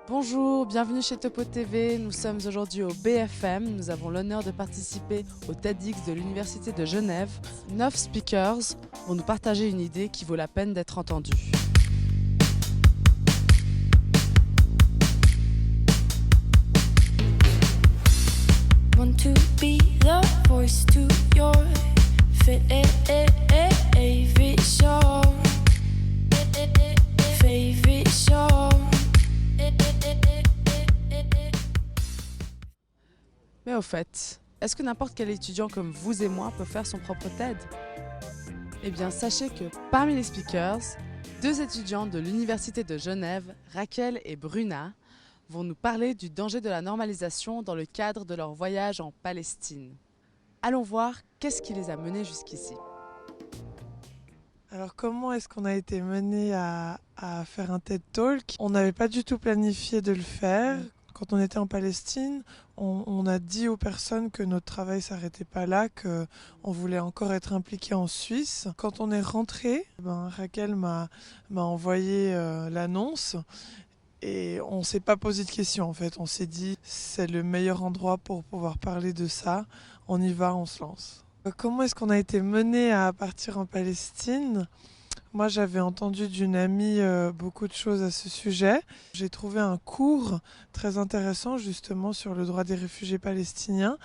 Bonjour, bienvenue chez Topo TV. Nous sommes aujourd'hui au BFM. Nous avons l'honneur de participer au TEDx de l'Université de Genève. 9 speakers vont nous partager une idée qui vaut la peine d'être entendue. Want to be the voice to your favorite song. Favorite song. Mais au fait, est-ce que n'importe quel étudiant comme vous et moi peut faire son propre TED? Eh bien, sachez que parmi les speakers, 2 étudiants de l'Université de Genève, Raquel et Bruna, vont nous parler du danger de la normalisation dans le cadre de leur voyage en Palestine. Allons voir qu'est-ce qui les a menés jusqu'ici. Alors comment est-ce qu'on a été mené à faire un TED Talk? On n'avait pas du tout planifié de le faire. Quand on était en Palestine, on a dit aux personnes que notre travail s'arrêtait pas là, qu'on voulait encore être impliqué en Suisse. Quand on est rentré, Raquel m'a envoyé l'annonce et on s'est pas posé de questions en fait. On s'est dit c'est le meilleur endroit pour pouvoir parler de ça. On y va, on se lance. Comment est-ce qu'on a été mené à partir en Palestine? Moi, j'avais entendu d'une amie beaucoup de choses à ce sujet. J'ai trouvé un cours très intéressant justement sur le droit des réfugiés palestiniens.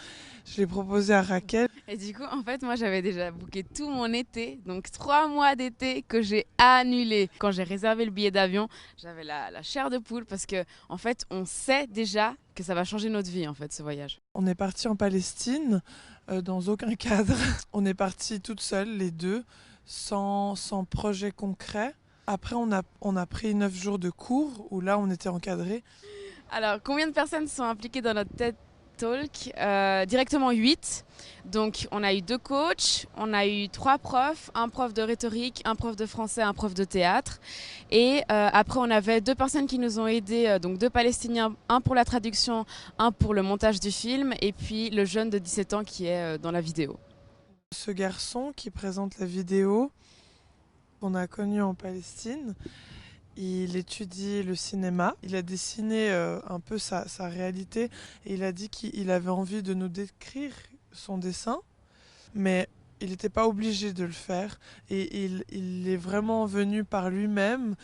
Je l'ai proposé à Raquel. Et du coup, en fait, moi, j'avais déjà booké tout mon été, donc 3 mois d'été que j'ai annulé. Quand j'ai réservé le billet d'avion, j'avais la chair de poule parce que, en fait, on sait déjà que ça va changer notre vie, en fait, ce voyage. On est parti en Palestine dans aucun cadre. On est parti toutes seules, les deux, sans projet concret. Après, on a pris 9 jours de cours où là, on était encadrés. Alors, combien de personnes sont impliquées dans notre TED Talk? Directement 8. Donc, on a eu 2 coachs, on a eu 3 profs, un prof de rhétorique, un prof de français, un prof de théâtre. Et après, on avait 2 personnes qui nous ont aidés, donc 2 Palestiniens, un pour la traduction, un pour le montage du film, et puis le jeune de 17 ans qui est dans la vidéo. Ce garçon qui présente la vidéo qu'on a connu en Palestine, il étudie le cinéma. Il a dessiné un peu sa réalité et il a dit qu'il avait envie de nous décrire son dessin, mais il n'était pas obligé de le faire et il est vraiment venu par lui-même.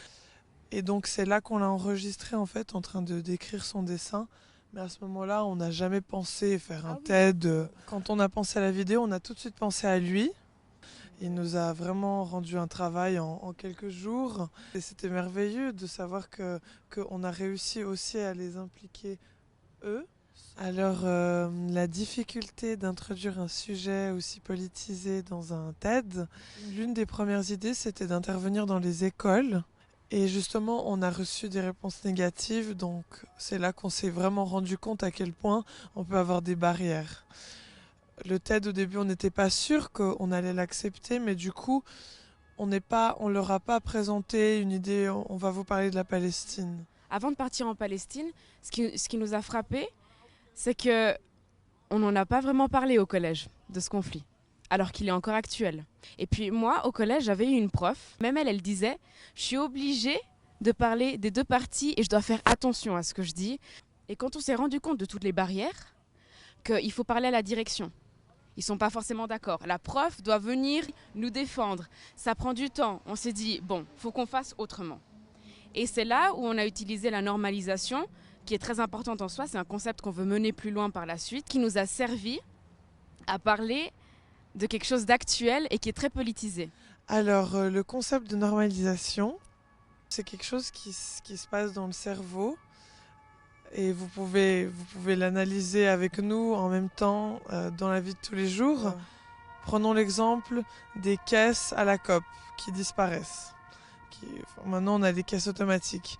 Et donc c'est là qu'on l'a enregistré en fait en train de décrire son dessin. Mais à ce moment-là, on n'a jamais pensé faire un TED. Quand on a pensé à la vidéo, on a tout de suite pensé à lui. Il nous a vraiment rendu un travail en quelques jours. Et c'était merveilleux de savoir qu'on a réussi aussi à les impliquer eux. Alors, la difficulté d'introduire un sujet aussi politisé dans un TED, l'une des premières idées, c'était d'intervenir dans les écoles. Et justement, on a reçu des réponses négatives, donc c'est là qu'on s'est vraiment rendu compte à quel point on peut avoir des barrières. Le TED, au début, on n'était pas sûr qu'on allait l'accepter, mais du coup, on leur a pas présenté une idée, on va vous parler de la Palestine. Avant de partir en Palestine, ce qui nous a frappé, c'est que on n'en a pas vraiment parlé au collège de ce conflit, alors qu'il est encore actuel. Et puis moi, au collège, j'avais eu une prof, même elle disait « Je suis obligée de parler des 2 parties et je dois faire attention à ce que je dis ». Et quand on s'est rendu compte de toutes les barrières, qu'il faut parler à la direction. Ils ne sont pas forcément d'accord. La prof doit venir nous défendre. Ça prend du temps. On s'est dit, bon, il faut qu'on fasse autrement. Et c'est là où on a utilisé la normalisation, qui est très importante en soi. C'est un concept qu'on veut mener plus loin par la suite, qui nous a servi à parler de quelque chose d'actuel et qui est très politisé. Alors, le concept de normalisation, c'est quelque chose qui se passe dans le cerveau. Et vous pouvez l'analyser avec nous en même temps dans la vie de tous les jours. Ouais. Prenons l'exemple des caisses à la COP qui disparaissent. Maintenant, on a des caisses automatiques.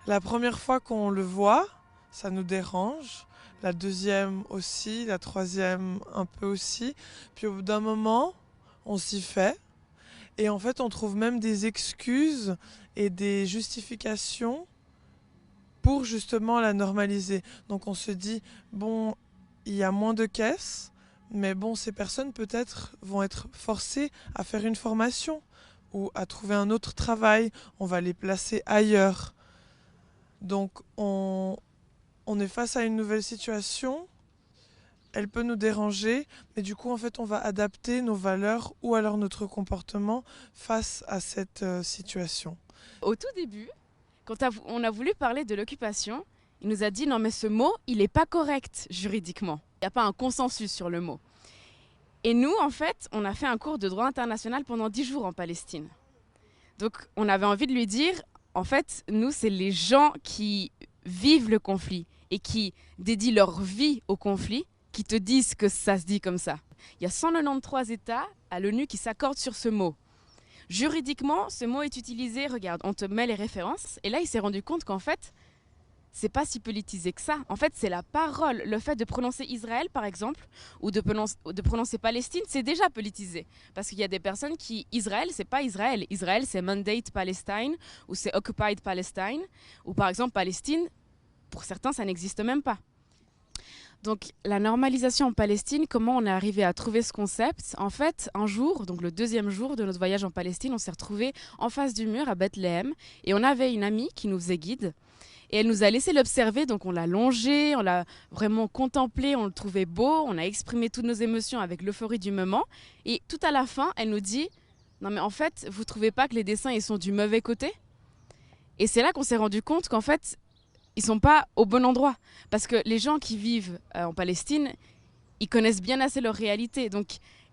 La première fois qu'on le voit, ça nous dérange. La deuxième aussi, la troisième un peu aussi. Puis au bout d'un moment, on s'y fait. Et en fait, on trouve même des excuses et des justifications pour justement la normaliser. Donc on se dit, bon, il y a moins de caisses, mais bon, ces personnes peut-être vont être forcées à faire une formation ou à trouver un autre travail, on va les placer ailleurs. Donc on est face à une nouvelle situation, elle peut nous déranger, mais du coup en fait on va adapter nos valeurs ou alors notre comportement face à cette situation. Au tout début, quand on a voulu parler de l'occupation, il nous a dit non mais ce mot, il n'est pas correct juridiquement. Il n'y a pas un consensus sur le mot. Et nous, en fait, on a fait un cours de droit international pendant 10 jours en Palestine. Donc on avait envie de lui dire, en fait, nous, c'est les gens qui vivent le conflit et qui dédient leur vie au conflit, qui te disent que ça se dit comme ça. Il y a 193 États à l'ONU qui s'accordent sur ce mot. Juridiquement, ce mot est utilisé, regarde, on te met les références, et là il s'est rendu compte qu'en fait, c'est pas si politisé que ça. En fait, c'est la parole. Le fait de prononcer Israël, par exemple, ou de prononcer Palestine, c'est déjà politisé. Parce qu'il y a des personnes qui... Israël, c'est pas Israël. Israël, c'est Mandate Palestine, ou c'est Occupied Palestine, ou par exemple Palestine, pour certains, ça n'existe même pas. Donc, la normalisation en Palestine, comment on est arrivé à trouver ce concept? En fait, un jour, donc le deuxième jour de notre voyage en Palestine, on s'est retrouvés en face du mur à Bethléem, et on avait une amie qui nous faisait guide. Et elle nous a laissé l'observer, donc on l'a longé, on l'a vraiment contemplé, on le trouvait beau, on a exprimé toutes nos émotions avec l'euphorie du moment. Et tout à la fin, elle nous dit « Non mais en fait, vous trouvez pas que les dessins ils sont du mauvais côté ?» Et c'est là qu'on s'est rendu compte qu'en fait, ils sont pas au bon endroit. Parce que les gens qui vivent en Palestine, ils connaissent bien assez leur réalité. Donc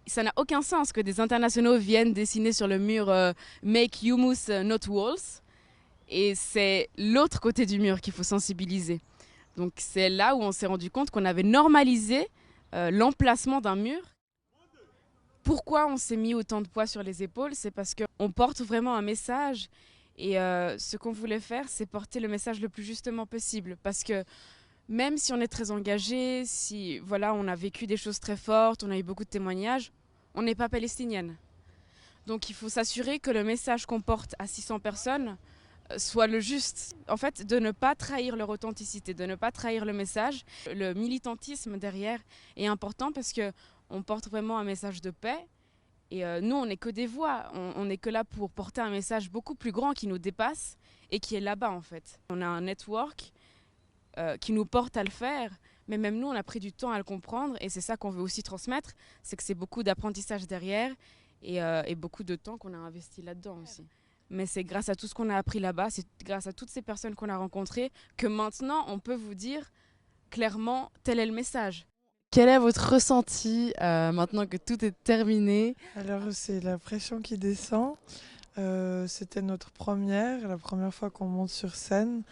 ça n'a aucun sens que des internationaux viennent dessiner sur le mur « Make humus not walls ». Et c'est l'autre côté du mur qu'il faut sensibiliser. Donc c'est là où on s'est rendu compte qu'on avait normalisé l'emplacement d'un mur. Pourquoi on s'est mis autant de poids sur les épaules? C'est parce qu'on porte vraiment un message. Et ce qu'on voulait faire, c'est porter le message le plus justement possible. Parce que même si on est très engagé, si voilà, on a vécu des choses très fortes, on a eu beaucoup de témoignages, on n'est pas palestinienne. Donc il faut s'assurer que le message qu'on porte à 600 personnes soit le juste. En fait, de ne pas trahir leur authenticité, de ne pas trahir le message. Le militantisme derrière est important parce qu'on porte vraiment un message de paix. Et nous, on n'est que des voix. On n'est que là pour porter un message beaucoup plus grand qui nous dépasse et qui est là-bas, en fait. On a un network qui nous porte à le faire. Mais même nous, on a pris du temps à le comprendre. Et c'est ça qu'on veut aussi transmettre. C'est que c'est beaucoup d'apprentissage derrière et beaucoup de temps qu'on a investi là-dedans aussi. Mais c'est grâce à tout ce qu'on a appris là-bas, c'est grâce à toutes ces personnes qu'on a rencontrées que maintenant on peut vous dire clairement tel est le message. Quel est votre ressenti maintenant que tout est terminé? Alors c'est la pression qui descend. C'était notre la première fois qu'on monte sur scène.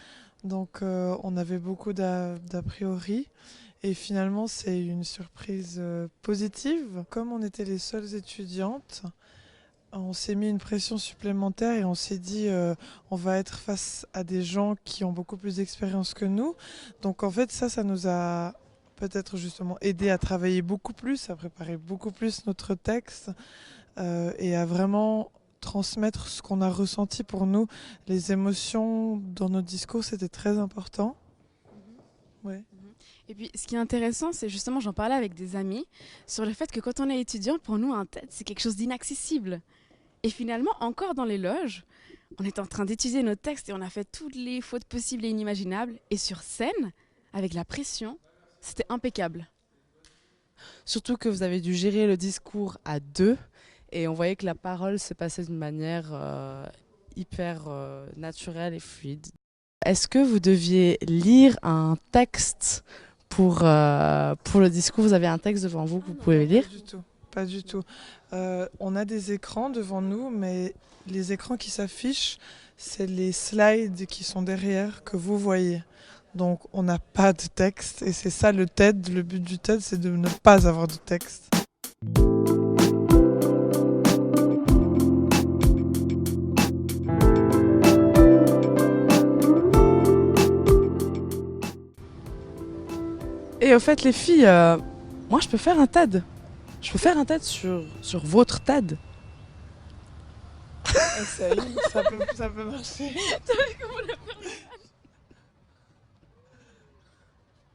Donc on avait beaucoup d'a priori. Et finalement c'est une surprise positive. Comme on était les seules étudiantes, on s'est mis une pression supplémentaire et on s'est dit on va être face à des gens qui ont beaucoup plus d'expérience que nous. Donc en fait ça nous a peut-être justement aidé à travailler beaucoup plus, à préparer beaucoup plus notre texte et à vraiment transmettre ce qu'on a ressenti pour nous. Les émotions dans notre discours, c'était très important. Ouais. Et puis ce qui est intéressant, c'est justement, j'en parlais avec des amis, sur le fait que quand on est étudiant, pour nous un TED c'est quelque chose d'inaccessible. Et finalement, encore dans les loges, on est en train d'étudier nos textes et on a fait toutes les fautes possibles et inimaginables. Et sur scène, avec la pression, c'était impeccable. Surtout que vous avez dû gérer le discours à deux et on voyait que la parole se passait d'une manière hyper naturelle et fluide. Est-ce que vous deviez lire un texte pour le discours? Vous avez un texte devant vous que vous pouvez lire? Pas du tout. Pas du tout. On a des écrans devant nous, mais les écrans qui s'affichent, c'est les slides qui sont derrière que vous voyez. Donc on n'a pas de texte et c'est ça le TED. Le but du TED, c'est de ne pas avoir de texte. Et au fait, les filles, moi je peux faire un TED. Je peux faire un TED sur votre TED. Essaye, ça peut marcher.